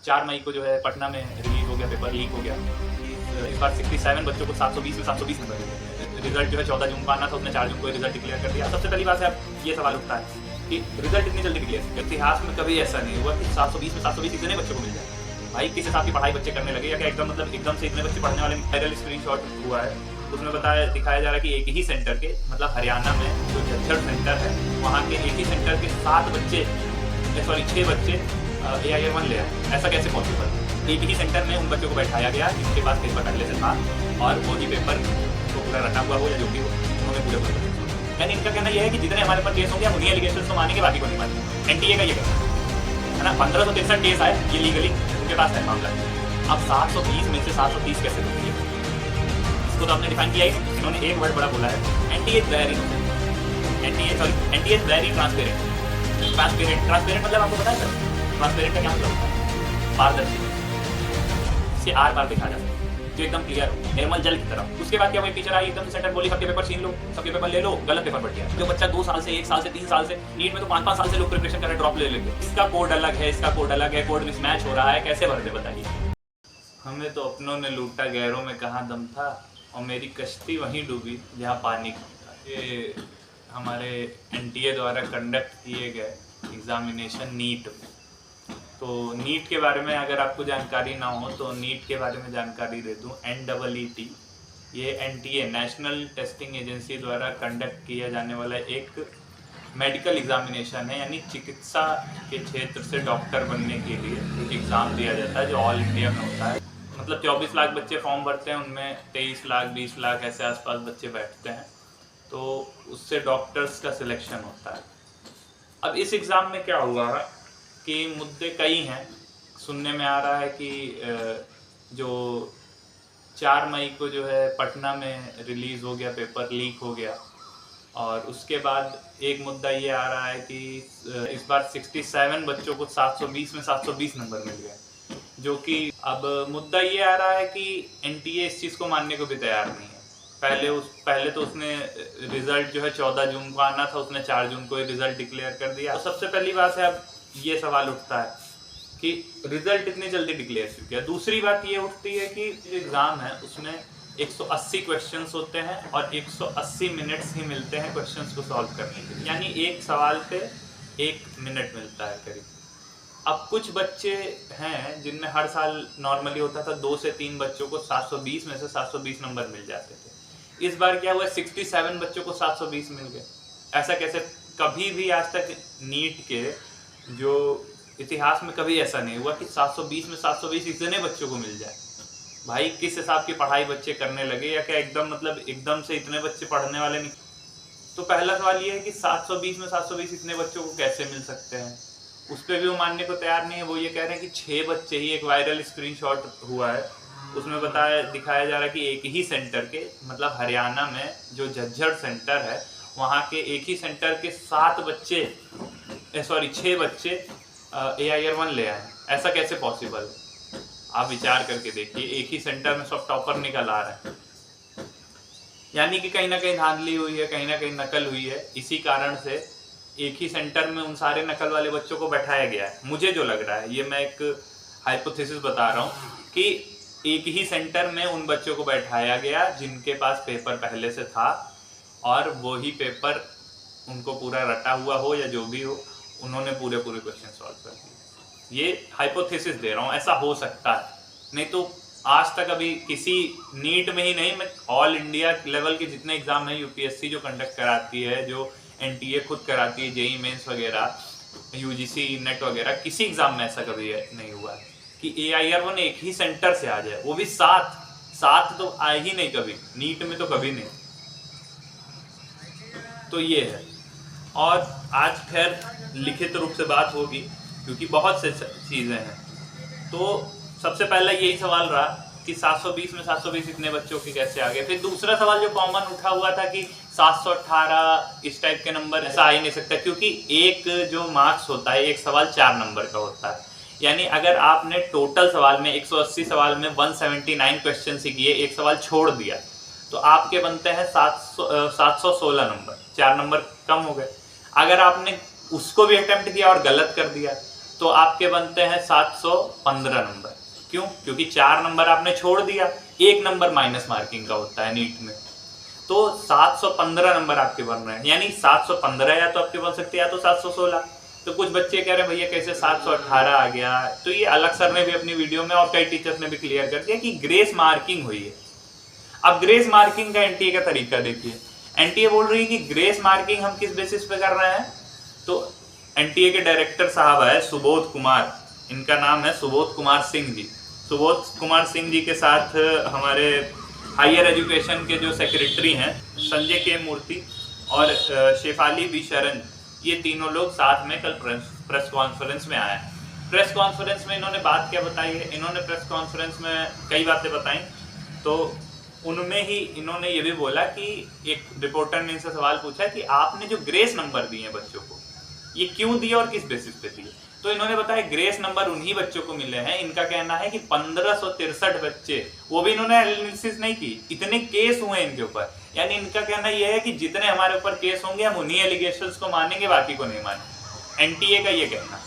4 मई को जो है पटना में रिलीज हो गया, पेपर लीक हो गया। इस बार 67 बच्चों को 720 में 720 नंबर मिले। रिजल्ट जो है 14 जून को आना था, उसने 4 जून को रिजल्ट डिक्लेयर कर दिया। सबसे पहली बात है, अब ये सवाल उठता है कि रिजल्ट इतनी जल्दी डिक्लेयर, इतिहास में कभी ऐसा नहीं हुआ कि 720 में 720 इतने बच्चों को मिल जाए। भाई किस हिसाब की पढ़ाई बच्चे करने लगे, या क्या एकदम से इतने बच्चे पढ़ने वाले। वायरल स्क्रीनशॉट हुआ है, उसमें दिखाया जा रहा है कि एक ही सेंटर के, मतलब हरियाणा में जो झज्जर सेंटर है, वहाँ के एक ही सेंटर के 6 बच्चे AIR-1 ले आए। ऐसा कैसे पॉसिबल? एक ही सेंटर में उन बच्चों को बैठाया गया जिनके पास पेपर पहले से था, और वो ही पेपर को पूरा रटा हुआ हो या जो भी हो, उन्होंने पूरे यानी इनका कहना यह है कि जितने हमारे ऊपर केस होंगे हम उन्हीं एलिगेशंस को मानेंगे, बाकी को नहीं मानेंगे। NTA का ये कहना है ना। 1563 केस आए, ये लीगली उनके पास है मामला। अब 720 में से 730 कैसे होती है, इसको तो आपने डिफाइन किया ही। इन्होंने एक वर्ड बड़ा बोला है, NTA is very transparent. Transparent मतलब आपको पता है सर, ट्रांसपेरेंट का क्या मतलब होता है? पारदर्शी, इसके आर पार दिखा जा सकता है, जो एकदम क्लियर हो, निर्मल जल की तरह। उसके बाद क्या हुई, टीचर आई एकदम से सेंटर बोली सबके पेपर छीन लो, सबके पेपर ले लो, गलत पेपर बढ़ गया। जो बच्चा 2 साल से 1 साल से 3 साल से, नीट में तो 5-5 साल से लोग प्रिपरेशन कर रहे, ड्रॉप ले लेंगे। इसका कोड अलग है, इसका कोड अलग है, कोड मिसमैच हो रहा है, कैसे भर दे बताइए। हमें तो अपनों ने लूटा, गैरों में कहाँ दम था, और मेरी कश्ती वहीं डूबी जहाँ पानी था। ये हमारे NTA द्वारा कंडक्ट किए गए एग्जामिनेशन नीट में। तो नीट के बारे में अगर आपको जानकारी ना हो तो नीट के बारे में जानकारी दे दूं। NEET ये NTA नेशनल टेस्टिंग एजेंसी द्वारा कंडक्ट किया जाने वाला एक मेडिकल एग्जामिनेशन है, यानी चिकित्सा के क्षेत्र से डॉक्टर बनने के लिए एक एग्ज़ाम दिया जाता है जो ऑल इंडिया में होता है। मतलब 24 लाख बच्चे फॉर्म भरते हैं, उनमें 23 लाख 20 लाख ऐसे आसपास बच्चे बैठते हैं, तो उससे डॉक्टर्स का सिलेक्शन होता है। अब इस एग्ज़ाम में क्या हुआ है कि मुद्दे कई हैं। सुनने में आ रहा है कि जो 4 मई को जो है पटना में रिलीज़ हो गया, पेपर लीक हो गया, और उसके बाद एक मुद्दा ये आ रहा है कि इस बार 67 बच्चों को 720 में 720 नंबर मिल गए, जो कि अब मुद्दा ये आ रहा है कि NTA इस चीज़ को मानने को भी तैयार नहीं है। पहले तो उसने रिजल्ट जो है 14 जून को आना था, उसने 4 जून को रिजल्ट डिक्लेयर कर दिया। तो सबसे पहली बात है, अब ये सवाल उठता है कि रिजल्ट इतनी जल्दी डिक्लेयर क्यों किया। दूसरी बात ये उठती है कि जो एग्ज़ाम है उसमें 180 क्वेश्चंस होते हैं और 180 मिनट्स ही मिलते हैं क्वेश्चंस को सॉल्व करने के लिए, यानी एक सवाल पे 1 मिनट मिलता है करीब। अब कुछ बच्चे हैं जिनमें हर साल नॉर्मली होता था 2 से 3 बच्चों को 720 में से 720 नंबर मिल जाते थे। इस बार क्या हुआ, 67 बच्चों को 720 मिल गए। ऐसा कैसे? कभी भी आज तक नीट के जो इतिहास में कभी ऐसा नहीं हुआ कि 720 में 720 इतने बच्चों को मिल जाए। भाई किस हिसाब की पढ़ाई बच्चे करने लगे, या क्या एकदम से इतने बच्चे पढ़ने वाले नहीं। तो पहला सवाल ये है कि 720 में 720 इतने बच्चों को कैसे मिल सकते हैं, उस पर भी वो मानने को तैयार नहीं है। वो ये कह रहे हैं कि 6 बच्चे ही, एक वायरल स्क्रीनशॉट हुआ है, उसमें दिखाया जा रहा है कि एक ही सेंटर के, मतलब हरियाणा में जो झज्जर सेंटर है, वहाँ के एक ही सेंटर के 6 बच्चे AIR-1 ले आए। ऐसा कैसे पॉसिबल है? आप विचार करके देखिए, एक ही सेंटर में सब टॉपर निकल आ रहे हैं, यानी कि कहीं ना कहीं धांधली हुई है, कहीं ना कहीं नकल हुई है। इसी कारण से एक ही सेंटर में उन सारे नकल वाले बच्चों को बैठाया गया है। मुझे जो लग रहा है, ये मैं एक हाइपोथेसिस बता रहा हूँ कि एक ही सेंटर में उन बच्चों को बैठाया गया जिनके पास पेपर पहले से था, और वही पेपर उनको पूरा रटा हुआ हो या जो भी हो, उन्होंने पूरे क्वेश्चन सॉल्व कर दिए। ये हाइपोथेसिस दे रहा हूँ, ऐसा हो सकता है। नहीं तो आज तक अभी किसी नीट में ही नहीं, मैं ऑल इंडिया लेवल के जितने एग्जाम हैं UPSC जो कंडक्ट कराती है, जो NTA खुद कराती है, JEE मेंस वगैरह, UGC नेट वगैरह, किसी एग्जाम में ऐसा कभी नहीं हुआ है कि AIR-1 एक ही सेंटर से आ जाए, वो भी 7 तो आए ही नहीं कभी, नीट में तो कभी नहीं। तो ये है। और आज खैर लिखित रूप से बात होगी, क्योंकि बहुत से चीज़ें हैं। तो सबसे पहला यही सवाल रहा कि 720 में 720 इतने बच्चों के कैसे आ गए। फिर दूसरा सवाल जो कॉमन उठा हुआ था कि 718 इस टाइप के नंबर ऐसा आ ही नहीं सकता, क्योंकि एक जो मार्क्स होता है, एक सवाल 4 नंबर का होता है। यानी अगर आपने टोटल सवाल में 180 सवाल में 179 क्वेश्चन ही किए, एक सवाल छोड़ दिया, तो आपके बनते हैं 716 नंबर, 4 नंबर कम हो गए। अगर आपने उसको भी अटेम्प्ट किया और गलत कर दिया, तो आपके बनते हैं 715 नंबर। क्यों? क्योंकि 4 नंबर आपने छोड़ दिया, 1 नंबर माइनस मार्किंग का होता है नीट में, तो 715 नंबर आपके बन रहे हैं। यानी 715 या तो आपके बन सकते हैं या तो 716। तो कुछ बच्चे कह रहे हैं भैया कैसे 718 आ गया, तो ये अलग सर ने भी अपनी वीडियो में और कई टीचर्स ने भी क्लियर कर दिया कि ग्रेस मार्किंग हुई है। अब ग्रेस मार्किंग का एनटीए का तरीका देखिए। एनटीए बोल रही है कि ग्रेस मार्किंग हम किस बेसिस पे कर रहे हैं, तो एनटीए के डायरेक्टर साहब है सुबोध कुमार, इनका नाम है सुबोध कुमार सिंह जी। सुबोध कुमार सिंह जी के साथ हमारे हायर एजुकेशन के जो सेक्रेटरी हैं संजय के मूर्ति और शेफाली बी शरण, ये तीनों लोग साथ में कल प्रेस कॉन्फ्रेंस में आए। प्रेस कॉन्फ्रेंस में इन्होंने बात क्या बताई है, इन्होंने प्रेस कॉन्फ्रेंस में कई बातें बताई, तो उनमें ही इन्होंने ये भी बोला कि एक रिपोर्टर ने इनसे सवाल पूछा कि आपने जो ग्रेस नंबर दिए बच्चों को, ये क्यों दिए और किस बेसिस पे दिए। तो इन्होंने बताया ग्रेस नंबर उन्हीं बच्चों को मिले हैं, इनका कहना है कि 1563 बच्चे, वो भी इन्होंने एनालिसिस नहीं की, इतने केस हुए इनके ऊपर, यानी इनका कहना यह है कि जितने हमारे ऊपर केस होंगे हम उन्हीं एलिगेशंस को मानेंगे, बाकी को नहीं मानेंगे। एनटीए का ये कहना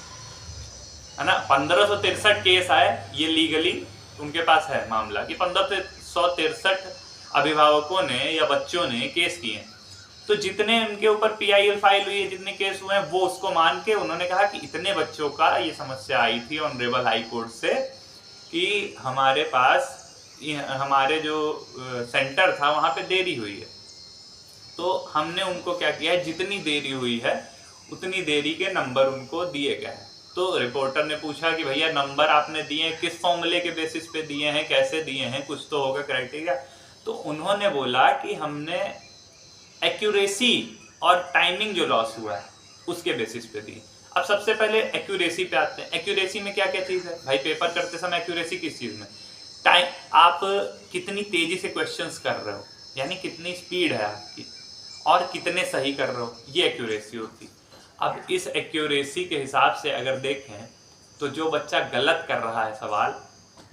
है ना, 1563 केस आए, ये लीगली उनके पास है मामला कि 1563 अभिभावकों ने या बच्चों ने केस किए, तो जितने उनके ऊपर पीआईएल फाइल हुई है, जितने केस हुए हैं, वो उसको मान के उन्होंने कहा कि इतने बच्चों का ये समस्या आई थी ऑनरेबल हाई कोर्ट से कि हमारे पास हमारे जो सेंटर था वहां पे देरी हुई है, तो हमने उनको क्या किया है, जितनी देरी हुई है उतनी देरी के नंबर उनको दिए गए हैं। तो रिपोर्टर ने पूछा कि भैया नंबर आपने दिए किस फॉर्मूले के बेसिस पे दिए हैं, कैसे दिए हैं, कुछ तो होगा क्राइटेरिया। तो उन्होंने बोला कि हमने एक्यूरेसी और टाइमिंग जो लॉस हुआ है उसके बेसिस पे दी। अब सबसे पहले एक्यूरेसी पे आते हैं। एक्यूरेसी में क्या क्या चीज़ है भाई, पेपर करते समय एक्यूरेसी किस चीज़ में, टाइम, आप कितनी तेजी से क्वेश्चंस कर रहे हो, यानी कितनी स्पीड है आपकी और कितने सही कर रहे हो, ये एक्यूरेसी होती। अब इस एक्यूरेसी के हिसाब से अगर देखें तो जो बच्चा गलत कर रहा है सवाल,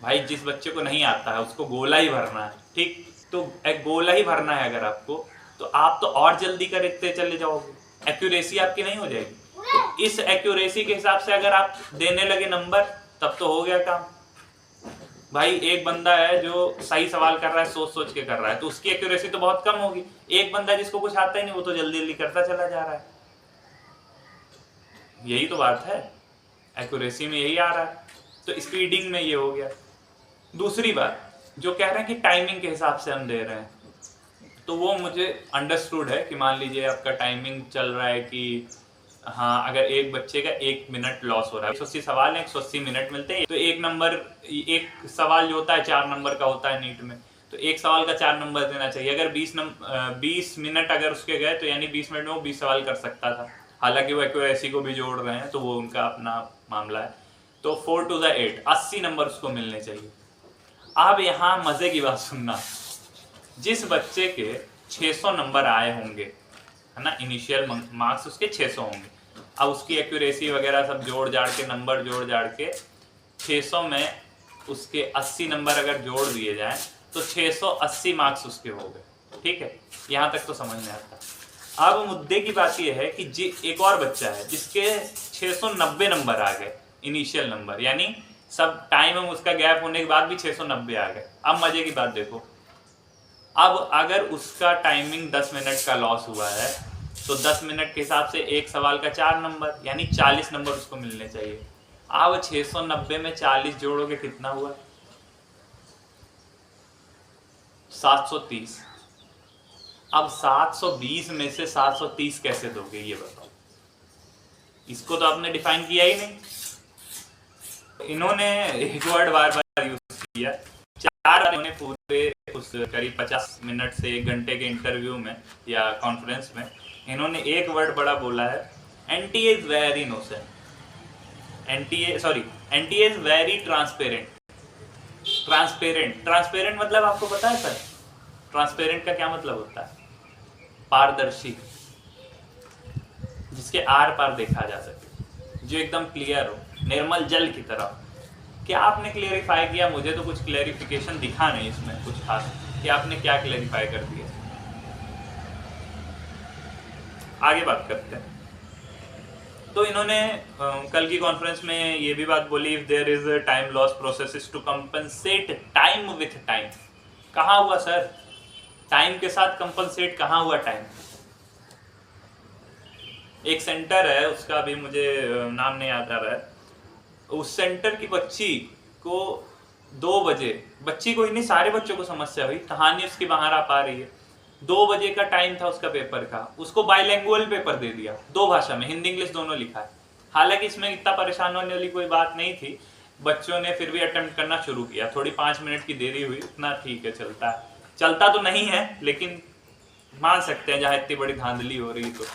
भाई जिस बच्चे को नहीं आता है उसको गोला ही भरना है, ठीक, तो एक गोला ही भरना है अगर आपको, तो आप तो और जल्दी करते चले जाओगे, एक्यूरेसी आपकी नहीं हो जाएगी। तो इस एक्यूरेसी के हिसाब से अगर आप देने लगे नंबर, तब तो हो गया काम। भाई एक बंदा है जो सही सवाल कर रहा है, सोच सोच के कर रहा है, तो उसकी एक्यूरेसी तो बहुत कम होगी। एक बंदा जिसको कुछ आता ही नहीं, वो तो जल्दी जल्दी करता चला जा रहा है। यही तो बात है, एक्यूरेसी में यही आ रहा है, तो स्पीडिंग में ये हो गया। दूसरी बात जो कह रहे हैं कि टाइमिंग के हिसाब से हम दे रहे हैं, तो वो मुझे अंडरस्टूड है कि मान लीजिए आपका टाइमिंग चल रहा है कि हाँ, अगर एक बच्चे का 1 मिनट लॉस हो रहा है, 180 सवाल है, 180 मिनट मिलते हैं, तो एक नंबर, एक सवाल जो होता है 4 नंबर का होता है नीट में, तो एक सवाल का 4 नंबर देना चाहिए। अगर 20 मिनट अगर उसके गए तो यानी 20 मिनट में वो 20 सवाल कर सकता था। हालांकि वो एक्यूरेसी को भी जोड़ रहे हैं, तो वो उनका अपना मामला है। तो 4 to the 8 80 नंबर उसको मिलने चाहिए। अब यहाँ मजे की बात सुनना, जिस बच्चे के 600 नंबर आए होंगे, है ना, इनिशियल मार्क्स उसके 600 होंगे, अब उसकी एक्यूरेसी वगैरह सब जोड़ जाड़ के, नंबर जोड़ जाड़ के 600 में उसके 80 नंबर अगर जोड़ दिए जाएं तो 680 मार्क्स उसके हो गए। ठीक है, यहाँ तक तो समझ में आता। अब मुद्दे की बात यह है कि एक और बच्चा है जिसके 690 नंबर आ गए, इनिशियल नंबर, यानी सब टाइम में उसका गैप होने के बाद भी 690 आ गए। अब मजे की बात देखो, अब अगर उसका टाइमिंग 10 मिनट का लॉस हुआ है तो 10 मिनट के हिसाब से एक सवाल का 4 नंबर, यानी 40 नंबर उसको मिलने चाहिए। अब 690 में 40 जोड़ोगे कितना हुआ, 730। अब 720 में से 730 कैसे दोगे ये बताओ, इसको तो आपने डिफाइन किया ही नहीं। इन्होंने एक वर्ड बार बार यूज किया, 4 इन्होंने पूरे उस करीब 50 मिनट से 1 घंटे के इंटरव्यू में या कॉन्फ्रेंस में इन्होंने एक वर्ड बड़ा बोला है, NTA is very innocent, NTA is very transparent. Transparent मतलब आपको पता है सर, ट्रांसपेरेंट का क्या मतलब होता है, पारदर्शी, जिसके आर पार देखा जा सके, जो एकदम क्लियर हो, निर्मल जल की तरह। क्या आपने क्लेरिफाई किया, मुझे तो कुछ क्लेरिफिकेशन दिखा नहीं इसमें कुछ खास कि आपने क्या क्लेरिफाई कर दिया। आगे बात करते हैं। तो इन्होंने कल की कॉन्फ्रेंस में ये भी बात बोली, if there is time loss process to compensate time with time. कहाँ हुआ सर, टाइम के साथ कंपनसेट कहाँ हुआ टाइम? एक सेंटर है, उसका भी मुझे नाम नहीं याद आ रहा है, उस सेंटर की बच्ची को 2 बजे, बच्ची को ही नहीं सारे बच्चों को समस्या हुई, कहानी उसकी बाहर आ पा रही है। 2 बजे का टाइम था उसका पेपर का, उसको बाइलैंग्युअल पेपर दे दिया, 2 भाषा में, हिंदी इंग्लिश दोनों लिखा है। हालांकि इसमें इतना परेशान होने वाली कोई बात नहीं थी, बच्चों ने फिर भी अटेम्प्ट करना शुरू किया। थोड़ी 5 मिनट की देरी हुई, उतना ठीक है, चलता है, चलता तो नहीं है लेकिन मान सकते हैं जहाँ इतनी बड़ी धांधली हो रही तो।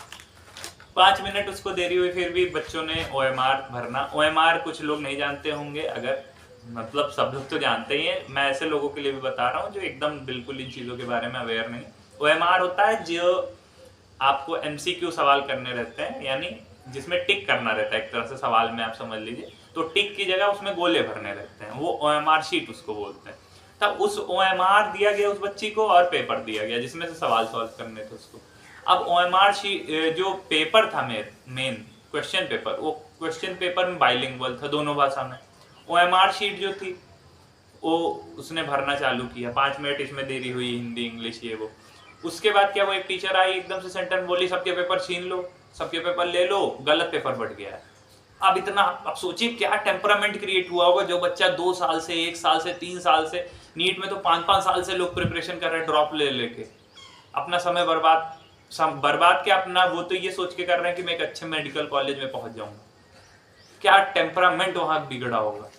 5 मिनट उसको देरी हुई, फिर भी बच्चों ने OMR भरना। OMR कुछ लोग नहीं जानते होंगे, अगर मतलब सब लोग तो जानते ही हैं, मैं ऐसे लोगों के लिए भी बता रहा हूँ जो एकदम बिल्कुल इन चीज़ों के बारे में अवेयर नहीं। OMR होता है जो आपको MCQ सवाल करने रहते हैं, यानी जिसमें टिक करना रहता है एक तरह से सवाल में, आप समझ लीजिए। तो टिक की जगह उसमें गोले भरने रहते हैं, वो OMR शीट उसको बोलते हैं। तब उस OMR दिया गया उस बच्ची को और पेपर दिया गया जिसमें से सवाल सॉल्व करने थे उसको। अब OMR शीट जो पेपर था मेन क्वेश्चन पेपर, वो क्वेश्चन पेपर में बाइलिंगुअल था, दोनों भाषा में। OMR शीट जो थी वो उसने भरना चालू किया, 5 मिनट इसमें देरी हुई, हिंदी इंग्लिश ये वो। उसके बाद क्या, वो एक टीचर आई एकदम से सेंटर में बोली सबके पेपर छीन लो, सबके पेपर ले लो, गलत पेपर बढ़ गया है। अब इतना, अब सोचिए क्या टेम्परामेंट क्रिएट हुआ होगा, जो बच्चा 2 साल से, 1 साल से, 3 साल से, नीट में तो 5-5 साल से लोग प्रिपरेशन कर रहे हैं ड्रॉप ले लेके, अपना समय बर्बाद क्या अपना, वो तो ये सोच के कर रहे हैं कि मैं एक अच्छे मेडिकल कॉलेज में पहुंच जाऊंगा। क्या टेम्परामेंट वहां बिगड़ा होगा।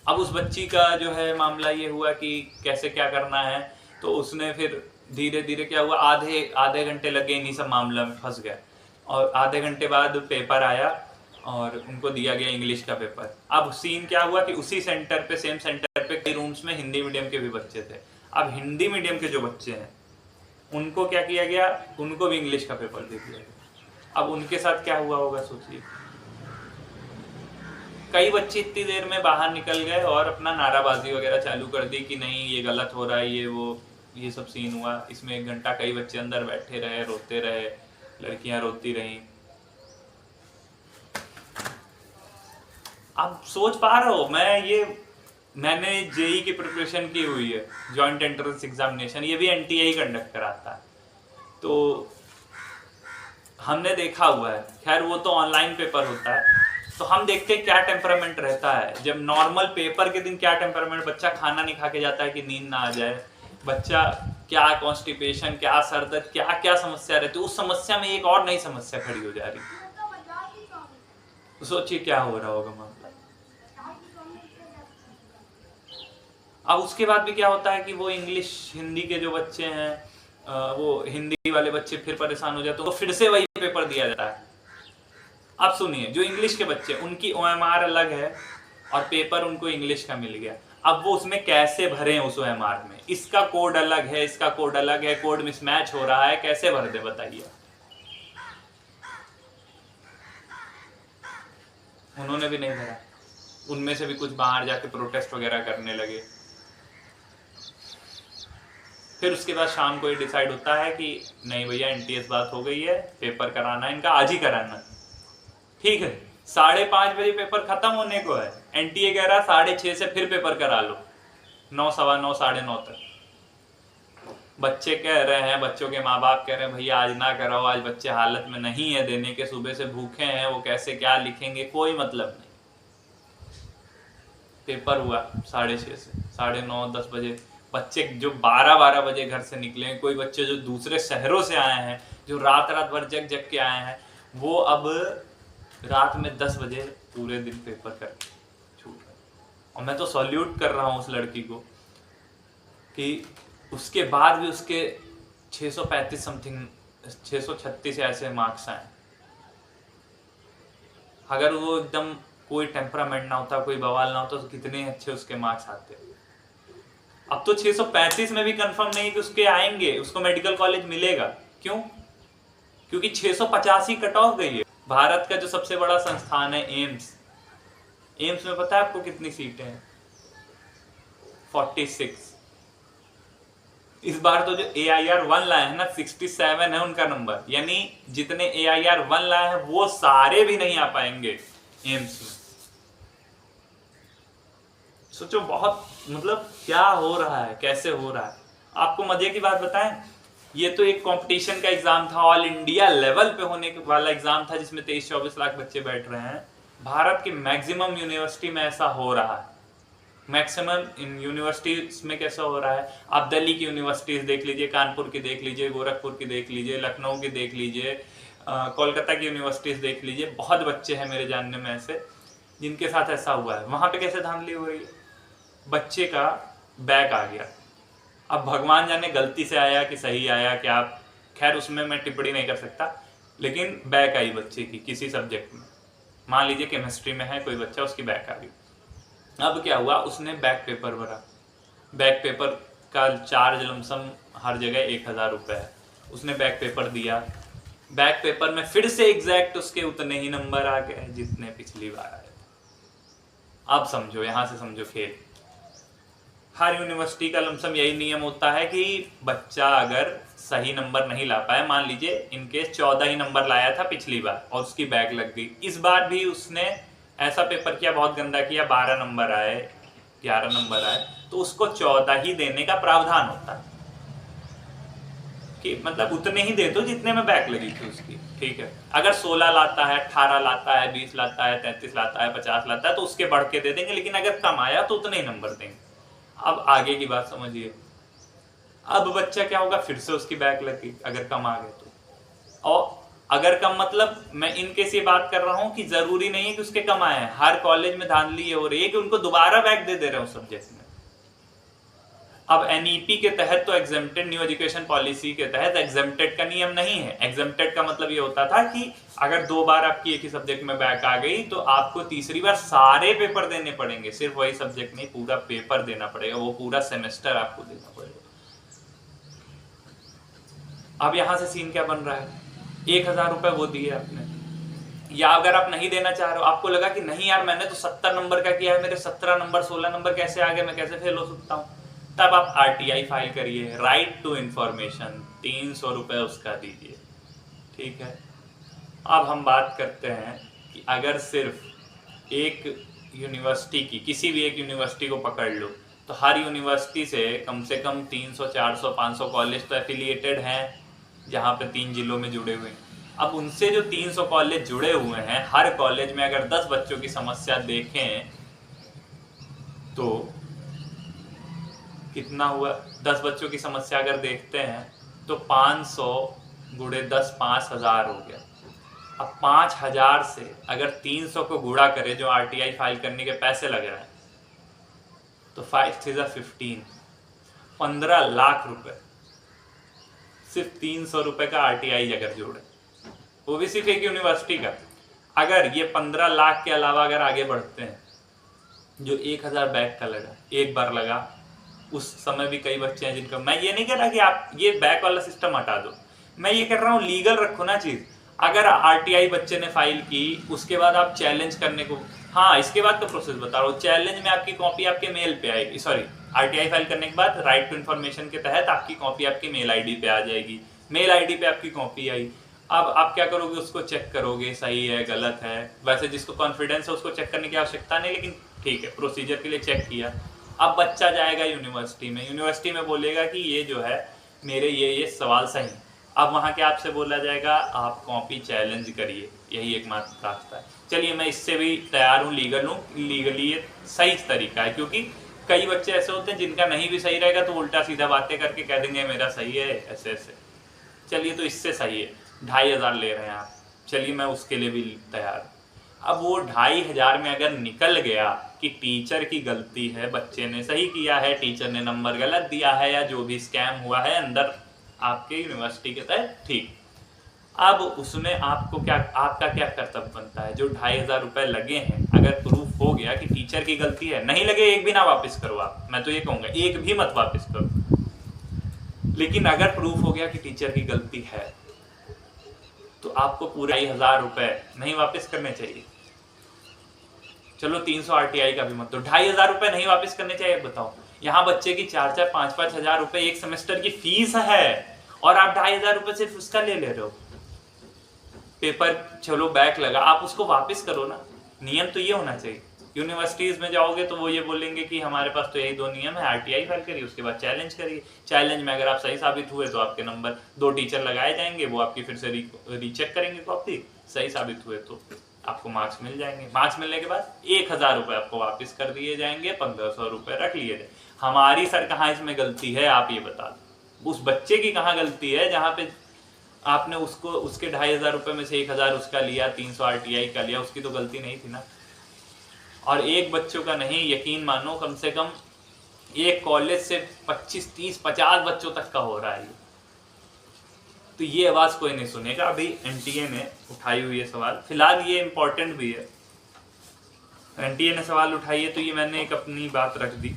अब उस बच्ची का जो है मामला ये हुआ कि कैसे क्या करना है, तो उसने फिर धीरे धीरे क्या हुआ, आधे घंटे लगे इन्हीं सब मामला में फंस गया, और आधे घंटे बाद पेपर आया और उनको दिया गया इंग्लिश का पेपर। अब सीन क्या हुआ कि उसी सेंटर पे, सेम सेंटर पे कई रूम्स में हिंदी मीडियम के भी बच्चे थे। अब हिंदी मीडियम के जो बच्चे हैं उनको क्या किया गया, उनको भी इंग्लिश का पेपर दे दिया गया। अब उनके साथ क्या हुआ होगा सोचिए। कई बच्चे इतनी देर में बाहर निकल गए और अपना नाराबाजी वगैरह चालू कर दी कि नहीं ये गलत हो रहा है, ये वो, ये सब सीन हुआ। इसमें 1 घंटा कई बच्चे अंदर बैठे रहे, रोते रहे, लड़कियां रोती रहीं। आप सोच पा रहे हो, मैंने JEE की प्रिपरेशन की हुई है, जॉइंट एंट्रेंस एग्जामिनेशन, ये भी NTA कंडक्ट कराता है, तो हमने देखा हुआ है। खैर वो तो ऑनलाइन पेपर होता है, तो हम देखते हैं क्या टेम्परामेंट रहता है जब नॉर्मल पेपर के दिन, क्या टेम्परामेंट, बच्चा खाना नहीं खा के जाता है कि नींद ना आ जाए, बच्चा क्या कॉन्स्टिपेशन, क्या सर दर्द, क्या क्या समस्या रहती है, उस समस्या में एक और नई समस्या खड़ी हो जा रही है। तो सोचिए क्या हो रहा होगा मामला। अब उसके बाद भी क्या होता है कि वो इंग्लिश हिंदी के जो बच्चे हैं, वो हिंदी वाले बच्चे फिर परेशान हो जाते हैं, तो फिर से वही पेपर दिया जाता है। अब सुनिए, जो इंग्लिश के बच्चे, उनकी OMR अलग है और पेपर उनको इंग्लिश का मिल गया। अब वो उसमें कैसे भरें उस OMR में, इसका कोड अलग है, इसका कोड अलग है, कोड मिसमैच हो रहा है, कैसे भर दे बताइए। उन्होंने भी नहीं भरा, उनमें से भी कुछ बाहर जाके प्रोटेस्ट वगैरह करने लगे। फिर उसके बाद शाम को ये डिसाइड होता है कि नहीं भैया NTS बात हो गई है, पेपर कराना है इनका, आज ही कराना। ठीक है, 5:30 बजे पेपर खत्म होने को है, NTA कह रहा 6:30 से फिर पेपर करा लो, 9, 9:15, 9:30 तक। बच्चे कह रहे हैं, बच्चों के माँ बाप कह रहे हैं भैया आज ना कराओ, आज बच्चे हालत में नहीं है देने के, सुबह से भूखे हैं, वो कैसे क्या लिखेंगे, कोई मतलब नहीं। पेपर हुआ 6:30 से 9:30, 10 बजे। बच्चे जो 12 बजे घर से निकले, कोई बच्चे जो दूसरे शहरों से आए हैं, जो रात भर जग के आए हैं, वो अब रात में 10 बजे पूरे दिन पेपर कर छूट गए। और मैं तो सॉल्यूट कर रहा हूँ उस लड़की को कि उसके बाद भी उसके 635 समथिंग, 636 ऐसे मार्क्स आए। अगर वो एकदम कोई टेम्परामेंट ना होता, कोई बवाल ना होता, तो कितने अच्छे उसके मार्क्स आते। अब तो 635 में भी कंफर्म नहीं कि उसके आएंगे, उसको मेडिकल कॉलेज मिलेगा। क्यों? क्योंकि 685 कट ऑफ गई है। भारत का जो सबसे बड़ा संस्थान है एम्स में पता है आपको कितनी सीटें हैं? 46। इस बार तो जो AIR 1 लाए हैं ना 67 है उनका नंबर, यानी जितने AIR 1 लाए हैं वो सारे भी नहीं आ पाएंगे एम्स में। सोचो बहुत मतलब क्या हो रहा है, कैसे हो रहा है। आपको मजे की बात बताएं, ये तो एक कंपटीशन का एग्जाम था, ऑल इंडिया लेवल पे होने वाला एग्जाम था जिसमें 23-24 लाख बच्चे बैठ रहे हैं। भारत की मैक्सिमम यूनिवर्सिटी में ऐसा हो रहा है। मैक्सिमम इन यूनिवर्सिटीज में कैसा हो रहा है, आप दिल्ली की यूनिवर्सिटीज देख लीजिए, कानपुर की देख लीजिए, गोरखपुर की देख लीजिए, लखनऊ की देख लीजिए, कोलकाता की यूनिवर्सिटीज देख लीजिए। बहुत बच्चे हैं मेरे जानने में ऐसे जिनके साथ ऐसा हुआ है। वहां पे कैसे धांधली हो रही है, बच्चे का बैक आ गया, अब भगवान जाने गलती से आया कि सही आया क्या, खैर उसमें मैं टिप्पणी नहीं कर सकता, लेकिन बैक आई बच्चे की किसी सब्जेक्ट में। मान लीजिए केमिस्ट्री में है कोई बच्चा, उसकी बैक आ गई। अब क्या हुआ, उसने बैक पेपर भरा, बैक पेपर का चार्ज लमसम हर जगह 1000 रुपये है। उसने बैक पेपर दिया, बैक पेपर में फिर से एग्जैक्ट उसके उतने ही नंबर आ गए जितने पिछली बार आए। अब समझो, यहां से समझो खेल। हर यूनिवर्सिटी का लमसम यही नियम होता है कि बच्चा अगर सही नंबर नहीं ला पाया, मान लीजिए इनके 14 ही नंबर लाया था पिछली बार और उसकी बैक लग गई, इस बार भी उसने ऐसा पेपर किया, बहुत गंदा किया, 12 नंबर आए, 11 नंबर आए, तो उसको 14 ही देने का प्रावधान होता है कि मतलब उतने ही दे दो जितने में बैक लगी थी उसकी, ठीक है। अगर 16 लाता है, 18 लाता है, 20 लाता है, 33 लाता है, 50 लाता है तो उसके बढ़ के दे देंगे, लेकिन अगर कम आया तो उतने ही नंबर देंगे। अब आगे की बात समझिए, अब बच्चा क्या होगा, फिर से उसकी बैक लगी अगर कम आ गए तो। और अगर कम मतलब मैं इनके से बात कर रहा हूं कि जरूरी नहीं है कि उसके कम आए हैं, हर कॉलेज में धांधली ये हो रही है कि उनको दोबारा बैक दे रहे हो सब्जेक्ट में। अब NEP के तहत तो एग्जेम्प्टेड, न्यू एजुकेशन पॉलिसी के तहत एग्जेम्प्टेड का नियम नहीं है। एग्जेम्प्टेड का मतलब ये होता था कि अगर 2 बार आपकी एक ही सब्जेक्ट में बैक आ गई तो आपको तीसरी बार सारे पेपर देने पड़ेंगे, सिर्फ वही सब्जेक्ट नहीं, पूरा पेपर देना पड़ेगा, वो पूरा सेमेस्टर आपको देना पड़ेगा। अब यहां से सीन क्या बन रहा है, 1000 रुपए वो दिए आपने, या अगर आप नहीं देना चाह रहे हो, आपको लगा कि नहीं यार मैंने तो 70 नंबर का किया है, मेरे 17 नंबर 16 नंबर कैसे आ गए, मैं कैसे फेल हो सकता हूँ, तब आप RTI फाइल करिए, राइट टू इंफॉर्मेशन, 300 रुपए उसका दीजिए, ठीक है। अब हम बात करते हैं कि अगर सिर्फ एक यूनिवर्सिटी की, किसी भी एक यूनिवर्सिटी को पकड़ लो तो हर यूनिवर्सिटी से कम 300, 400, 500 कॉलेज तो एफिलिएटेड हैं जहाँ पे 3 जिलों में जुड़े हुए हैं। अब उनसे जो 300 कॉलेज जुड़े हुए हैं, हर कॉलेज में अगर 10 बच्चों की समस्या देखें तो कितना हुआ, 10 बच्चों की समस्या अगर देखते हैं तो 500 गुणे 10 5000 हो गया। अब 5000 से अगर 300 को गुणा करें जो RTI फाइल करने के पैसे लग रहे हैं तो 5 3 15, 15 लाख रुपए सिर्फ 300 रुपए का RTI अगर जोड़े, वो भी सिर्फ एक यूनिवर्सिटी का। अगर ये 15 लाख के अलावा अगर आगे बढ़ते हैं, जो 1000 बैक का लगा, एक बार लगा, उस समय भी कई बच्चे हैं जिनका, मैं ये नहीं कह रहा कि आप ये बैक वाला सिस्टम हटा दो, मैं ये कह रहा हूँ लीगल रखो ना चीज। अगर RTI बच्चे ने फाइल की, उसके बाद आप चैलेंज करने को, हाँ इसके बाद तो प्रोसेस बता रहा हूँ, चैलेंज में आपकी कॉपी आपके मेल पे आएगी, सॉरी RTI फाइल करने के बाद राइट टू इन्फॉर्मेशन के तहत आपकी कॉपी आपकी मेल ID पे आ जाएगी, मेल ID पे आपकी कॉपी आई। अब आप क्या करोगे, उसको चेक करोगे सही है गलत है, वैसे जिसको कॉन्फिडेंस है उसको चेक करने की आवश्यकता नहीं, लेकिन ठीक है प्रोसीजर के लिए चेक किया। अब बच्चा जाएगा यूनिवर्सिटी में बोलेगा कि ये जो है मेरे ये सवाल सही, अब वहाँ के आपसे बोला जाएगा आप कॉपी चैलेंज करिए, यही एकमात्र रास्ता है। चलिए मैं इससे भी तैयार हूँ, लीगली ये सही तरीका है, क्योंकि कई बच्चे ऐसे होते हैं जिनका नहीं भी सही रहेगा तो उल्टा सीधा बातें करके कह देंगे मेरा सही है ऐसे ऐसे। चलिए तो इससे सही है, 2500 ले रहे हैं आप, चलिए मैं उसके लिए भी तैयार हूँ। अब वो 2500 में अगर निकल गया कि टीचर की गलती है, बच्चे ने सही किया है, टीचर ने नंबर गलत दिया है, या जो भी स्कैम हुआ है अंदर आपके यूनिवर्सिटी के तहत, ठीक, अब उसमें आपको क्या, आपका क्या कर्तव्य बनता है, जो 2500 रुपए लगे हैं, अगर प्रूफ हो गया कि टीचर की गलती है, नहीं लगे एक भी ना वापस करो आप, मैं तो ये कहूंगा एक भी मत वापस करो, लेकिन अगर प्रूफ हो गया कि टीचर की गलती है तो आपको पूरे 2500 रुपए नहीं वापस करने चाहिए। चलो 300 RTI का भी मत दो, 2500 रुपए नहीं वापस करने चाहिए? बताओ, यहाँ बच्चे की 4-4, 5-5 हजार रुपए एक सेमेस्टर की फीस है और आप 2500 रुपए सिर्फ उसका ले रहे हो। पेपर चलो बैक लगा, आप उसको वापस करो ना। नियम तो ये होना चाहिए। यूनिवर्सिटीज में जाओगे तो वो ये बोलेंगे कि हमारे पास तो यही 2 नियम है, RTI फाइल करिए, उसके बाद चैलेंज करिए। चैलेंज में अगर आप सही साबित हुए तो आपके नंबर 2 टीचर लगाए जाएंगे, वो आपकी फिर से रीचेक करेंगे कॉपी, सही साबित हुए तो आपको मार्क्स मिल जाएंगे। मार्क्स मिलने के बाद 1000 रुपए आपको वापस कर दिए जाएंगे, 1500 रुपए रख लिए जाए। हमारी सर कहाँ इसमें गलती है आप ये बता दो। उस बच्चे की कहाँ गलती है जहाँ पे आपने उसको उसके 2500 रुपए में से 1000 उसका लिया, 300 RTI का लिया, उसकी तो गलती नहीं थी ना। और एक बच्चों का नहीं, यकीन मानो कम से कम एक कॉलेज से 25, 30, 50 बच्चों तक का हो रहा है। तो ये आवाज कोई नहीं सुनेगा। अभी NTA ने उठाई हुई है सवाल, फिलहाल ये इंपॉर्टेंट भी है। NTA ने सवाल उठाई है तो ये मैंने एक अपनी बात रख दी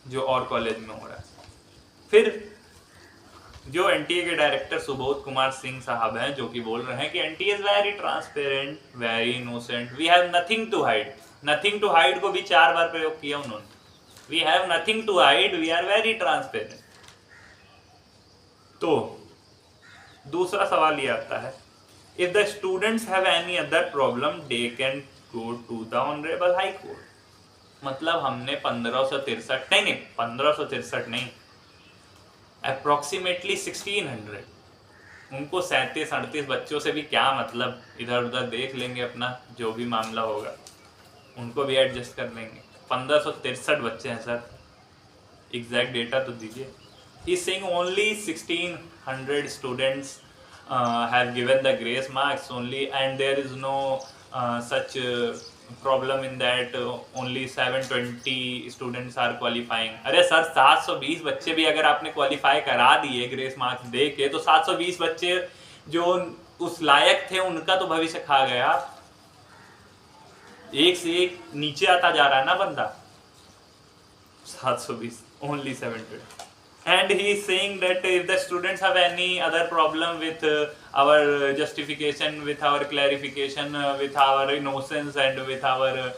जो और कॉलेज में हो रहा है। फिर जो NTA के डायरेक्टर सुबोध कुमार सिंह साहब हैं, जो कि बोल रहे हैं कि NTA is very transparent, very innocent, we have nothing to hide. Nothing to hide को भी 4 बार प्रयोग किया उन्होंने। We have nothing to hide, we are very transparent. तो दूसरा सवाल ये आता है, if the students have any other problem they can go to the honourable high court. मतलब हमने 1563 नहीं, अप्रोक्सीमेटली 1600, उनको 37-38 बच्चों से भी क्या मतलब, इधर उधर देख लेंगे अपना जो भी मामला होगा, उनको भी एडजस्ट कर लेंगे। 1563 बच्चे हैं सर, एग्जैक्ट डेटा तो दीजिए। He saying only 1600 students have given the grace marks only and there is no such problem in that only 720 students are qualifying। अरे सर 720 बच्चे भी अगर आपने क्वालिफाई करा दिए ग्रेस मार्क्स दे के, तो 720 बच्चे जो उस लायक थे उनका तो भविष्य खा गया। एक से एक नीचे आता जा रहा है ना बंदा। 720 only 720। And he is saying that if the students have any other problem with our justification, with our clarification, with our innocence and with our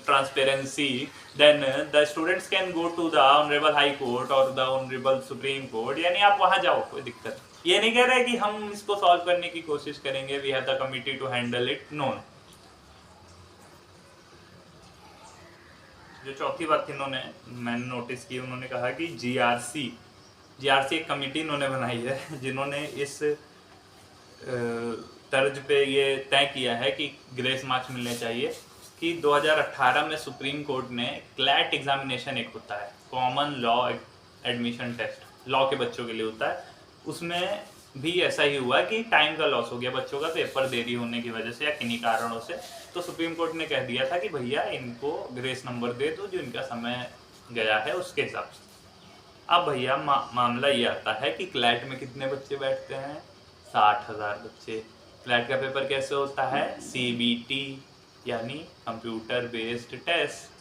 transparency, then the students can go to the honorable high court or the honorable supreme court। यानी आप वहां जाओ, कोई दिक्कत। ये नहीं कह रहे कि हम इसको सॉल्व करने की कोशिश करेंगे, we have the committee to handle it, no। जो चौथी बात इन्होंने मैंने नोटिस की, उन्होंने कहा कि GRC एक कमेटी इन्होंने बनाई है जिन्होंने इस तर्ज पे ये तय किया है कि ग्रेस मार्क्स मिलने चाहिए कि 2018 में सुप्रीम कोर्ट ने क्लैट एग्जामिनेशन एक होता है, common law admission test, law के बच्चों के लिए होता है, उसमें भी ऐसा ही हुआ कि टाइम का लॉस हो गया बच्चों का, पेपर देरी होने की वजह से या किन्हीं कारणों से। तो सुप्रीम कोर्ट ने कह दिया था कि भैया इनको ग्रेस नंबर दे दो जो इनका समय गया है उसके हिसाब से। अब भैया मामला ये आता है कि क्लैट में कितने बच्चे बैठते हैं? 60,000 बच्चे। क्लैट का पेपर कैसे होता है? CBT यानी कंप्यूटर बेस्ड टेस्ट।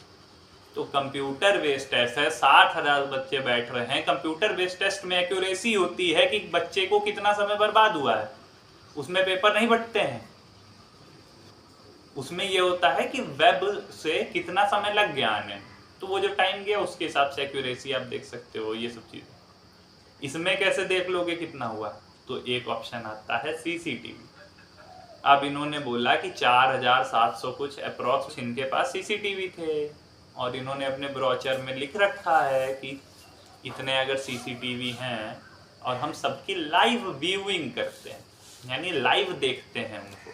तो कंप्यूटर बेस्ड टेस्ट है, 60,000 बच्चे बैठ रहे हैं। कंप्यूटर बेस्ड टेस्ट में एक्यूरेसी होती है कि बच्चे को कितना समय बर्बाद हुआ है, उसमें पेपर नहीं बंटते हैं। उसमें ये होता है कि वेब से कितना समय लग गया आने, तो वो जो टाइम गया उसके हिसाब से एक्यूरेसी आप देख सकते हो, ये सब चीज़। इसमें कैसे देख लोगे कितना हुआ? तो एक ऑप्शन आता है CCTV। अब इन्होंने बोला कि 4700 कुछ अप्रॉक्स इनके पास CCTV थे और इन्होंने अपने ब्रोचर में लिख रखा है कि इतने अगर CCTV हैं और हम सबकी लाइव व्यूइंग करते हैं, यानी लाइव देखते हैं उनको,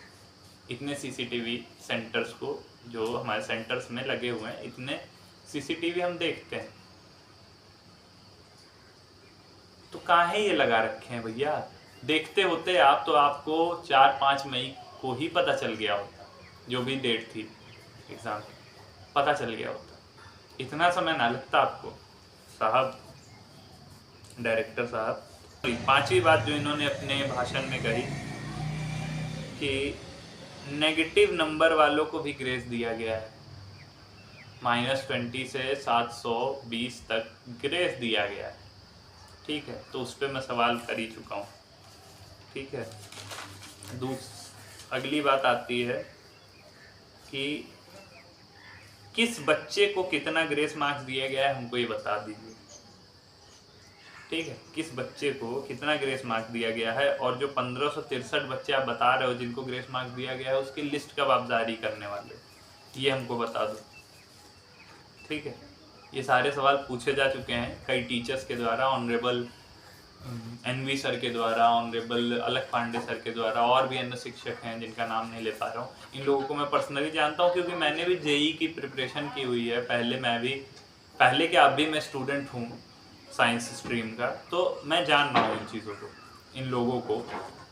इतने CCTV सेंटर्स को जो हमारे सेंटर्स में लगे हुए हैं, इतने CCTV हम देखते हैं, तो काहे ये लगा रखे हैं भैया? देखते होते आप तो आपको 4-5 मई को ही पता चल गया होता, जो भी डेट थी एग्जाम पता चल गया होता, इतना समय ना लगता आपको साहब, डायरेक्टर साहब। 5वीं बात जो इन्होंने अपने भाषण में कही कि नेगेटिव नंबर वालों को भी ग्रेस दिया गया है, -20 से 720 तक ग्रेस दिया गया है। ठीक है, तो उस पर मैं सवाल कर ही चुका हूँ। ठीक है, अगली बात आती है कि किस बच्चे को कितना ग्रेस मार्क्स दिया गया है, हमको ये बता दीजिए। ठीक है, किस बच्चे को कितना ग्रेस मार्क्स दिया गया है, और जो 1563 बच्चे आप बता रहे हो जिनको ग्रेस मार्क्स दिया गया है, उसकी लिस्ट कब आप जारी करने वाले हो, ये हमको बता दो। ठीक है, ये सारे सवाल पूछे जा चुके हैं कई टीचर्स के द्वारा, ऑनरेबल एनवी सर के द्वारा, ऑनरेबल अलख पांडे सर के द्वारा, और भी अन्य शिक्षक हैं जिनका नाम नहीं ले पा रहा हूँ। इन लोगों को मैं पर्सनली जानता हूँ क्योंकि मैंने भी जेई की प्रिपरेशन की हुई है। पहले के अब भी मैं स्टूडेंट हूँ साइंस स्ट्रीम का, तो मैं जान रहा हूँ इन चीज़ों को, इन लोगों को।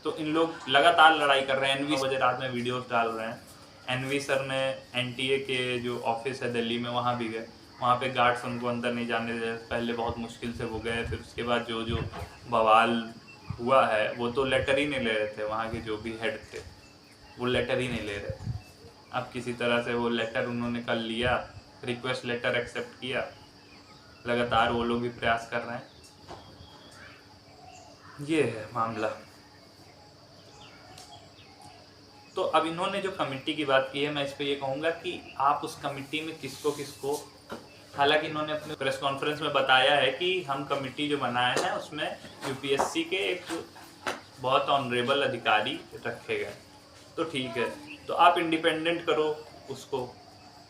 तो इन लोग लगातार लड़ाई कर रहे हैं, एनवी बजे रात में वीडियोस डाल रहे हैं। एनवी सर ने एनटीए के जो ऑफिस है दिल्ली में, वहाँ भी गए, वहाँ पे गार्ड्स उनको अंदर नहीं जाने दे, पहले बहुत मुश्किल से वो गए, फिर उसके बाद जो जो बवाल हुआ है वो तो लेटर ही नहीं ले रहे थे, वहाँ के जो भी हेड थे वो लेटर ही नहीं ले रहे थे। अब किसी तरह से वो लेटर उन्होंने कल लिया, रिक्वेस्ट लेटर एक्सेप्ट किया, लगातार वो लोग भी प्रयास कर रहे हैं। ये है मामला। तो अब इन्होंने जो कमेटी की बात की है, मैं इस पर ये कहूँगा कि आप उस कमेटी में किसको किसको, हालांकि इन्होंने अपने प्रेस कॉन्फ्रेंस में बताया है कि हम कमेटी जो बनाए हैं उसमें यूपीएससी के एक बहुत ऑनरेबल अधिकारी रखे गए, तो ठीक है, तो आप इंडिपेंडेंट करो उसको।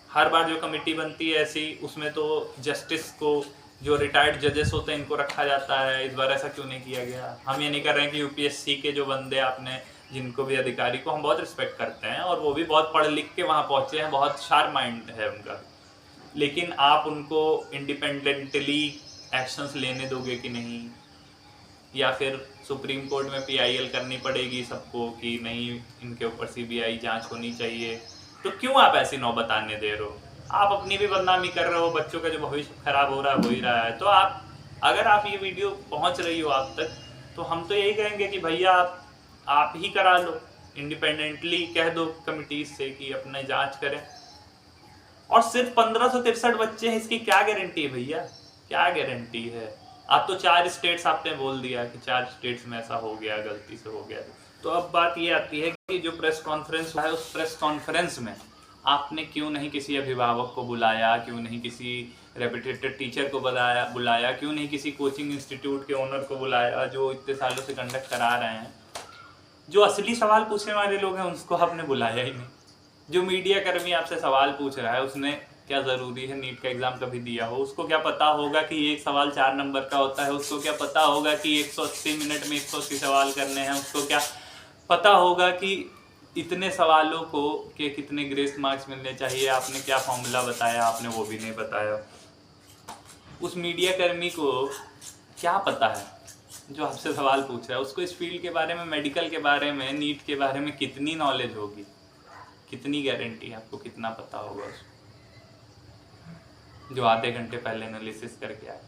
हर बार जो कमेटी बनती है ऐसी, उसमें तो जस्टिस को, जो रिटायर्ड जजेस होते हैं, इनको रखा जाता है। इस बार ऐसा क्यों नहीं किया गया? हम ये नहीं कर रहे हैं कि यूपीएससी के जो बंदे आपने, जिनको भी अधिकारी को हम बहुत रिस्पेक्ट करते हैं और वो भी बहुत पढ़ लिख के वहाँ पहुँचे हैं, बहुत शार्प माइंड है उनका, लेकिन आप उनको इंडिपेंडेंटली एक्शंस लेने दोगे कि नहीं? या फिर सुप्रीम कोर्ट में पीआईएल करनी पड़ेगी सबको कि नहीं, इनके ऊपर सीबीआई जांच होनी चाहिए? तो क्यों आप ऐसी नौबत आने दे रहे हो? आप अपनी भी बदनामी कर रहे हो, बच्चों का जो भविष्य खराब हो रहा है हो ही रहा है। तो आप, अगर आप ये वीडियो पहुंच रही हो आप तक, तो हम तो यही कहेंगे कि भैया आप ही करा लो, इंडिपेंडेंटली कह दो कमिटीज से कि अपने जांच करें। और सिर्फ 1563 बच्चे हैं, इसकी क्या गारंटी है भैया? क्या गारंटी है? आप तो 4 स्टेट्स आपने बोल दिया कि 4 स्टेट्स में ऐसा हो गया, गलती से हो गया। तो अब बात ये आती है कि जो प्रेस कॉन्फ्रेंस है, उस प्रेस कॉन्फ्रेंस में आपने क्यों नहीं किसी अभिभावक को बुलाया, क्यों नहीं किसी रेपुटेड टीचर को बुलाया, क्यों नहीं किसी कोचिंग इंस्टीट्यूट के ओनर को बुलाया जो इतने सालों से कंडक्ट करा रहे हैं? जो असली सवाल पूछने वाले लोग हैं उसको आपने बुलाया ही नहीं। जो मीडिया कर्मी आपसे सवाल पूछ रहा है, उसने क्या ज़रूरी है नीट का एग्ज़ाम कभी दिया हो? उसको क्या पता होगा कि एक सवाल 4 नंबर का होता है? उसको क्या पता होगा कि 180 मिनट में 180 सवाल करने हैं? उसको क्या पता होगा कि इतने सवालों को के कितने ग्रेस मार्क्स मिलने चाहिए? आपने क्या फॉर्मूला बताया? आपने वो भी नहीं बताया। उस मीडिया कर्मी को क्या पता है जो आपसे सवाल पूछ रहा है? उसको इस फील्ड के बारे में, मेडिकल के बारे में, नीट के बारे में कितनी नॉलेज होगी? कितनी गारंटी है आपको कितना पता होगा उसको, जो आधे घंटे पहले एनालिसिस करके आए?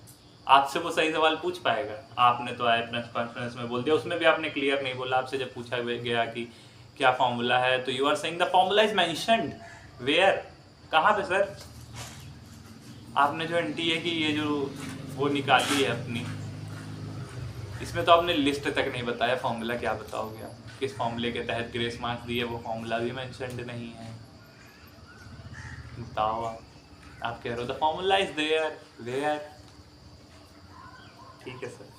आपसे वो सही सवाल पूछ पाएगा? आपने तो आए प्रेस कॉन्फ्रेंस में बोल दिया, उसमें भी आपने क्लियर नहीं बोला। आपसे जब पूछा गया कि क्या फॉर्मूला है, तो you are saying the formula is mentioned where, कहाँ पे सर? आपने जो एनटीए की ये जो वो निकाली है अपनी, इसमें तो आपने लिस्ट तक नहीं बताया, फॉर्मूला क्या बताओगे आप? किस फॉर्मूले के तहत ग्रेस मार्क्स दिए, वो फॉर्मूला भी मेंशन्ड नहीं है। बताओ आप कह रहे हो the formula is there where. ठीक है सर।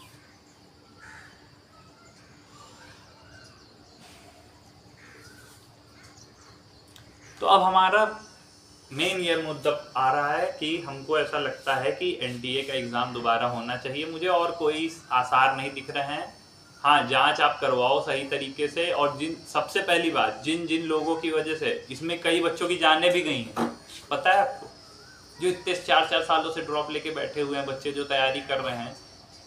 तो अब हमारा मेन ये मुद्दा आ रहा है कि हमको ऐसा लगता है कि एनटीए का एग्ज़ाम दोबारा होना चाहिए। मुझे और कोई आसार नहीं दिख रहे हैं। हाँ, जांच आप करवाओ सही तरीके से, और सबसे पहली बात, जिन लोगों की वजह से इसमें कई बच्चों की जानें भी गई हैं, पता है आपको? जो इतने 4-4 सालों से ड्रॉप लेके बैठे हुए हैं बच्चे, जो तैयारी कर रहे हैं,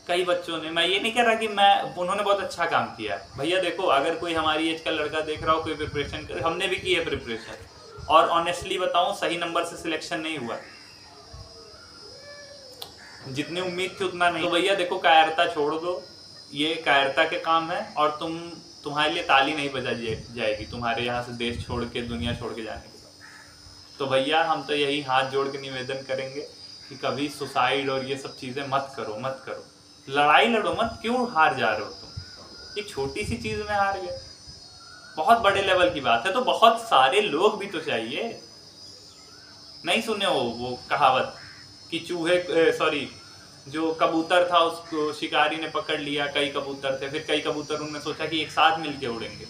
कई बच्चों ने, मैं ये नहीं कह रहा कि उन्होंने बहुत अच्छा काम किया भैया। देखो, अगर कोई हमारी एज का लड़का देख रहा हो, कोई प्रिपरेशन कर, हमने भी की है प्रिपरेशन, और ऑनेस्टली बताऊं, सही नंबर से सिलेक्शन नहीं हुआ, जितनी उम्मीद थी उतना नहीं। तो भैया देखो, कायरता छोड़ दो, ये कायरता के काम है, और तुम्हारे लिए ताली नहीं बजाई जाएगी तुम्हारे यहाँ से देश छोड़ के, दुनिया छोड़ के जाने के बाद। तो भैया हम तो यही हाथ जोड़ के निवेदन करेंगे कि कभी सुसाइड और ये सब चीज़ें मत करो, मत करो। लड़ाई लड़ो मत, क्यों हार जा रहे हो तुम? एक छोटी सी चीज़ में हार गए, बहुत बड़े लेवल की बात है, तो बहुत सारे लोग भी तो चाहिए। नहीं सुने हो वो कहावत कि चूहे सॉरी जो कबूतर था उसको शिकारी ने पकड़ लिया, कई कबूतर थे, फिर कई कबूतरों ने सोचा कि एक साथ मिलके उड़ेंगे।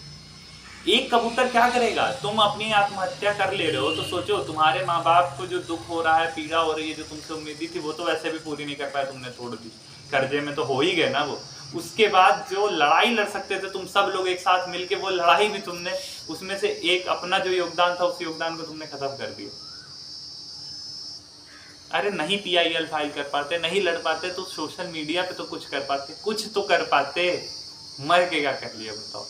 एक कबूतर क्या करेगा? तुम अपनी आत्महत्या कर ले रहे हो तो सोचो तुम्हारे माँ बाप को जो दुख हो रहा है, पीड़ा हो रही है, जो तुमसे उम्मीदी थी वो तो वैसे भी पूरी नहीं कर पाए, तुमने तोड़ दी, कर्जे में तो हो ही गए ना वो। उसके बाद जो लड़ाई लड़ सकते थे तुम सब लोग एक साथ मिलके, वो लड़ाई भी तुमने उसमें से एक अपना जो योगदान था उस योगदान को तुमने खत्म कर दिया। अरे नहीं PIL फाइल कर पाते, नहीं लड़ पाते तो सोशल मीडिया पे तो कुछ कर पाते, कुछ तो कर पाते। मर के क्या कर लिया बताओ?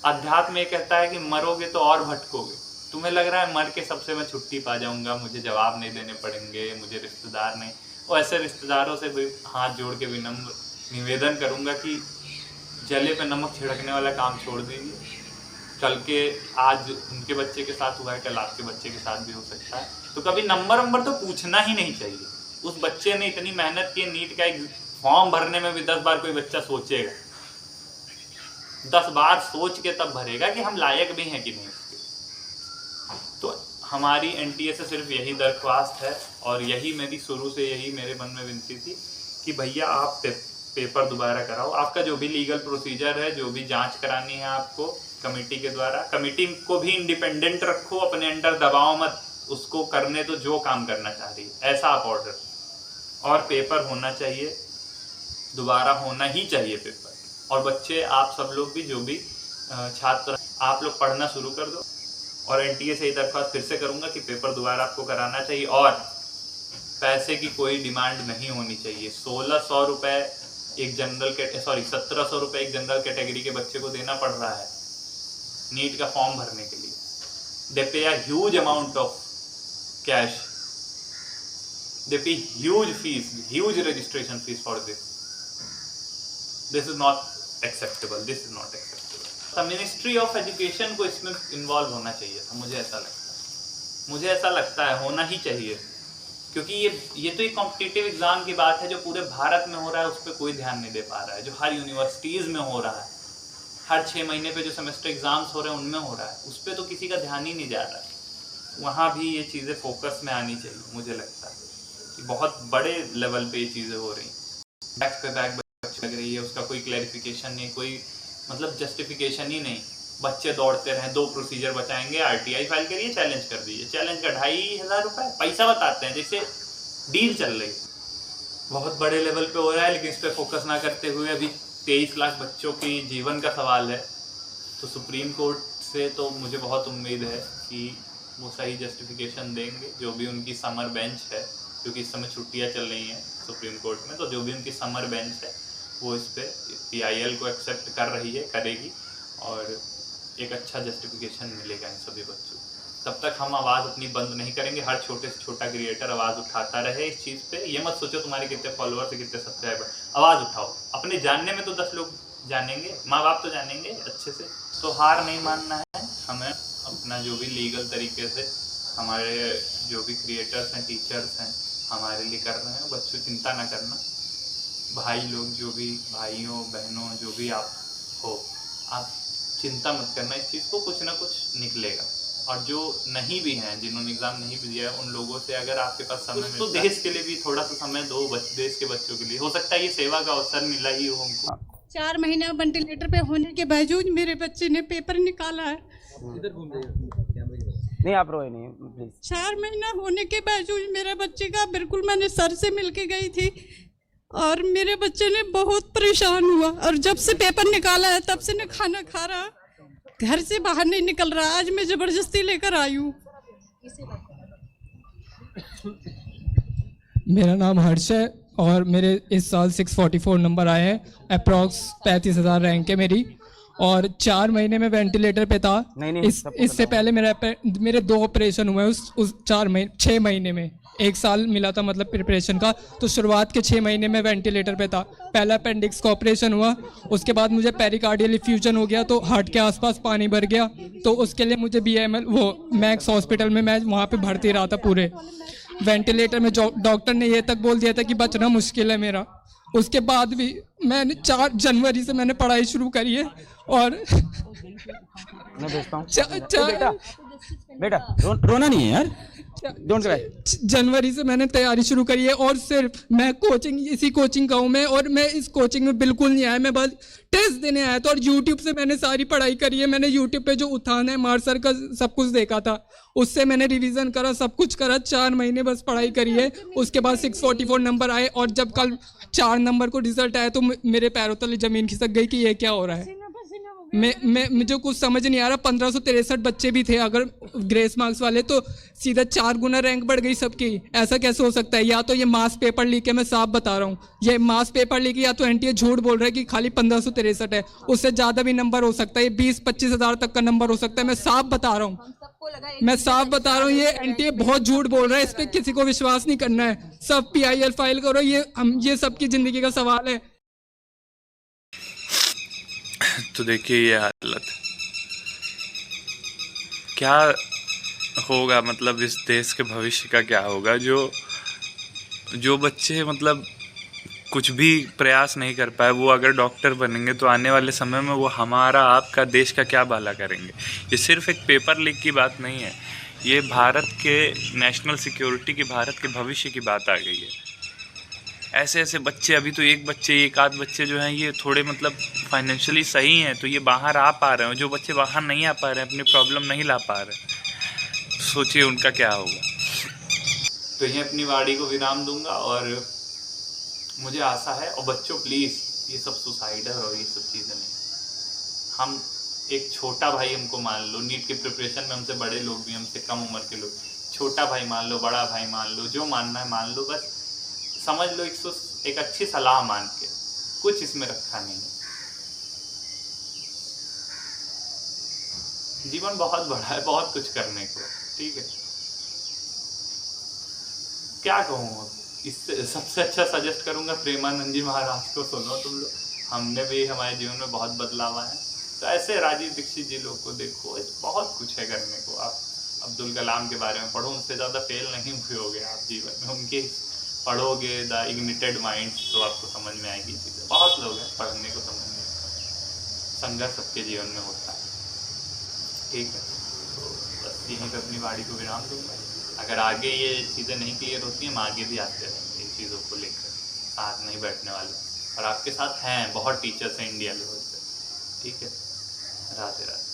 अध्यात्म ये कहता है कि मरोगे तो और भटकोगे। तुम्हें लग रहा है मर के सबसे मैं छुट्टी पा जाऊंगा, मुझे जवाब नहीं देने पड़ेंगे, मुझे रिश्तेदार नहीं, और ऐसे रिश्तेदारों से भी हाथ जोड़ के विनम्र निवेदन करूंगा कि जले पे नमक छिड़कने वाला काम छोड़ दीजिए। कल के आज उनके बच्चे के साथ हुआ है, कल आपके बच्चे के साथ भी हो सकता है। तो कभी नंबर तो पूछना ही नहीं चाहिए। उस बच्चे ने इतनी मेहनत की, नीट का एक फॉर्म भरने में भी 10 बार कोई बच्चा सोचेगा, 10 बार सोच के तब भरेगा कि हम लायक भी हैं कि नहीं उसके। तो हमारी NTA से सिर्फ यही दरख्वास्त है, और यही मेरी शुरू से यही मेरे मन में विनती थी कि भैया आप पेपर दोबारा कराओ। आपका जो भी लीगल प्रोसीजर है, जो भी जांच करानी है आपको कमेटी के द्वारा, कमेटी को भी इंडिपेंडेंट रखो, अपने अंडर दबाओ मत, उसको करने तो जो काम करना चाह रही है ऐसा आप ऑर्डर। और पेपर होना चाहिए, दोबारा होना ही चाहिए पेपर। और बच्चे आप सब लोग भी, जो भी छात्र, आप लोग पढ़ना शुरू कर दो। और NTA से ये दरख्वास्त फिर से करूंगा कि पेपर दोबारा आपको कराना चाहिए, और पैसे की कोई डिमांड नहीं होनी चाहिए। 1600 रुपये एक जनरल 1700 रुपये एक जनरल कैटेगरी के बच्चे को देना पड़ रहा है नीट का फॉर्म भरने के लिए। They pay a huge amount of cash, they pay huge fees, huge registration fees for this. This is not acceptable, this is not acceptable. Ministry of education को इसमें इन्वॉल्व होना चाहिए था, मुझे ऐसा लगता है होना ही चाहिए, क्योंकि ये तो एक कॉम्पिटिटिव एग्जाम की बात है जो पूरे भारत में हो रहा है, उस पर कोई ध्यान नहीं दे पा रहा है। जो हर यूनिवर्सिटीज़ में हो रहा है, हर 6 महीने पे जो सेमेस्टर एग्जाम्स हो रहे हैं उनमें हो रहा है, उस पर तो किसी का ध्यान ही नहीं जा रहा है। वहाँ भी ये चीज़ें फोकस में आनी चाहिए। मुझे लगता है कि बहुत बड़े लेवल पे ये चीज़ें हो रही, बैक पे बैक लग रही है, उसका कोई क्लैरिफिकेशन नहीं, कोई मतलब जस्टिफिकेशन ही नहीं। बच्चे दौड़ते रहे, 2 प्रोसीजर बचाएंगे, RTI फाइल करिए, चैलेंज कर दीजिए, चैलेंज का 2500 रुपये पैसा बताते हैं जैसे डील चल रही। बहुत बड़े लेवल पे हो रहा है, लेकिन इस पर फोकस ना करते हुए अभी 23 लाख बच्चों की जीवन का सवाल है। तो सुप्रीम कोर्ट से तो मुझे बहुत उम्मीद है कि वो सही जस्टिफिकेशन देंगे। जो भी उनकी समर बेंच है, क्योंकि इस समय छुट्टियाँ चल रही हैं सुप्रीम कोर्ट में, तो जो भी उनकी समर बेंच है वो इस पर PIL को एक्सेप्ट कर रही है, करेगी, और एक अच्छा जस्टिफिकेशन मिलेगा इन सभी बच्चों को। तब तक हम आवाज़ अपनी बंद नहीं करेंगे। हर छोटे से छोटा क्रिएटर आवाज़ उठाता रहे इस चीज़ पे। ये मत सोचो तुम्हारे कितने फॉलोअर्स, कितने सब्सक्राइबर, आवाज़ उठाओ। अपने जानने में तो 10 लोग जानेंगे, माँ बाप तो जानेंगे अच्छे से। तो हार नहीं मानना है हमें, अपना जो भी लीगल तरीके से हमारे जो भी क्रिएटर्स हैं, टीचर्स हैं, हमारे लिए कर रहे हैं। बच्चों चिंता ना करना, भाई लोग, जो भी भाइयों बहनों जो भी आप हो, आप चिंता मत करना इस चीज़ को, कुछ ना कुछ निकलेगा। और जो नहीं भी हैं, जिन्होंने एग्ज़ाम नहीं भी दिया है, उन लोगों से अगर आपके पास समय तो देश के लिए भी थोड़ा सा समय दो, देश के बच्चों के लिए। हो सकता है ये सेवा का अवसर मिला ही हो हमको। 4 महीना वेंटिलेटर पे होने के बावजूद मेरे बच्चे ने पेपर निकाला है। नहीं आप रोए नहीं प्लीज। 4 महीना होने के बावजूद मेरे बच्चे का बिल्कुल, मैंने सर से मिलके गई थी और मेरे बच्चे ने बहुत परेशान हुआ। और जब से पेपर निकाला है तब से न खाना खा रहा, घर से बाहर नहीं निकल रहा। आज मैं जबरदस्ती लेकर आई हूँ। मेरा नाम हर्ष है और मेरे इस साल 644 नंबर आए हैं। अप्रॉक्स 35,000 रैंक है मेरी, और 4 महीने में वेंटिलेटर पे था। इससे पहले मेरे 2 ऑपरेशन हुए उस 6 महीने में। 1 साल मिला था मतलब प्रिपरेशन का। तो शुरुआत के 6 महीने में वेंटिलेटर पे था। पहला अपेंडिक्स का ऑपरेशन हुआ, उसके बाद मुझे पेरिकार्डियल इफ्यूजन हो गया, तो हार्ट के आसपास पानी भर गया। तो उसके लिए मुझे BML वो मैक्स हॉस्पिटल में मैं वहाँ पे भर्ती रहा था पूरे। वेंटिलेटर में डॉक्टर ने ये तक बोल दिया था कि बचना मुश्किल है मेरा। उसके बाद भी मैंने 4 जनवरी से मैंने पढ़ाई शुरू करी है और बेटा रोना नहीं है यार, डोंट क्राई। जनवरी से मैंने तैयारी शुरू करी है और सिर्फ मैं कोचिंग, इसी कोचिंग का हूँ मैं, और मैं इस कोचिंग में बिल्कुल नहीं आया, मैं बस टेस्ट देने आया था। और यूट्यूब से मैंने सारी पढ़ाई करी है, मैंने यूट्यूब पे जो उत्थान है मार्सर का सब कुछ देखा था, उससे मैंने रिवीजन करा, सब कुछ करा, 4 महीने बस पढ़ाई करी है। उसके बाद 644 नंबर आए और जब कल 4 नंबर को रिजल्ट आया तो मेरे पैरों तले जमीन खिसक गई कि ये क्या हो रहा है। मुझे कुछ समझ नहीं आ रहा। 1563 बच्चे भी थे अगर ग्रेस मार्क्स वाले, तो सीधा 4 गुना रैंक बढ़ गई सबकी। ऐसा कैसे हो सकता है? या तो ये मास पेपर लीक है, मैं साफ बता रहा हूँ, ये मास पेपर लीक है, या तो एनटीए झूठ बोल रहा है कि खाली 1563 है, उससे ज़्यादा भी नंबर हो सकता है, ये 20-25 हज़ार तक का नंबर हो सकता है। मैं साफ बता रहा हूँ, ये एनटीए बहुत झूठ बोल रहा है, इस पर किसी को विश्वास नहीं करना है। सब PIL फाइल करो, ये सबकी ज़िंदगी का सवाल है। तो देखिए ये हालत क्या होगा, मतलब इस देश के भविष्य का क्या होगा। जो बच्चे मतलब कुछ भी प्रयास नहीं कर पाए, वो अगर डॉक्टर बनेंगे तो आने वाले समय में वो हमारा आपका देश का क्या भला करेंगे। ये सिर्फ एक पेपर लीक की बात नहीं है, ये भारत के नेशनल सिक्योरिटी की, भारत के भविष्य की बात आ गई है। ऐसे ऐसे बच्चे, अभी तो एक आध बच्चे जो हैं ये थोड़े मतलब फाइनेंशियली सही हैं तो ये बाहर आ पा रहे हैं, जो बच्चे बाहर नहीं आ पा रहे हैं, अपनी प्रॉब्लम नहीं ला पा रहे, सोचिए उनका क्या होगा। तो यहीं अपनी वाणी को विराम दूंगा और मुझे आशा है, और बच्चों प्लीज़ ये सब सुसाइडर और ये सब चीज़ें नहीं, हम एक छोटा भाई हमको मान लो, नीट की प्रिपरेशन में हमसे बड़े लोग भी, हमसे कम उम्र के लोग, छोटा भाई मान लो, बड़ा भाई मान लो, जो मानना है मान लो, बस समझ लो एक अच्छी सलाह मान के, कुछ इसमें रखा नहीं है। जीवन बहुत बड़ा है, बहुत कुछ करने को, ठीक है। क्या कहूँ, इससे सबसे अच्छा सजेस्ट करूँगा प्रेमानंद जी महाराज को सुनो तुम लोग, हमने भी हमारे जीवन में बहुत बदलाव आए। तो ऐसे राजीव दीक्षित जी लोग को देखो, बहुत कुछ है करने को। आप अब्दुल कलाम के बारे में पढ़ो, उनसे ज़्यादा फेल नहीं हुए होगे आप जीवन में, उनके पढ़ोगे द इग्निटेड माइंड्स तो आपको समझ में आएगी चीज़ें। बहुत लोग हैं पढ़ने को समझने, संघर्ष सबके जीवन में होता है, ठीक है। तो बस यहीं पर अपनी वाणी को विराम दूंगा। अगर आगे ये चीज़ें नहीं क्लियर होती हैं, हम आगे भी आते रहेंगे इन चीज़ों को लेकर, साथ नहीं बैठने वाले, और आपके साथ हैं बहुत टीचर्स हैं इंडिया लेवल पे, ठीक है। राधे राधे।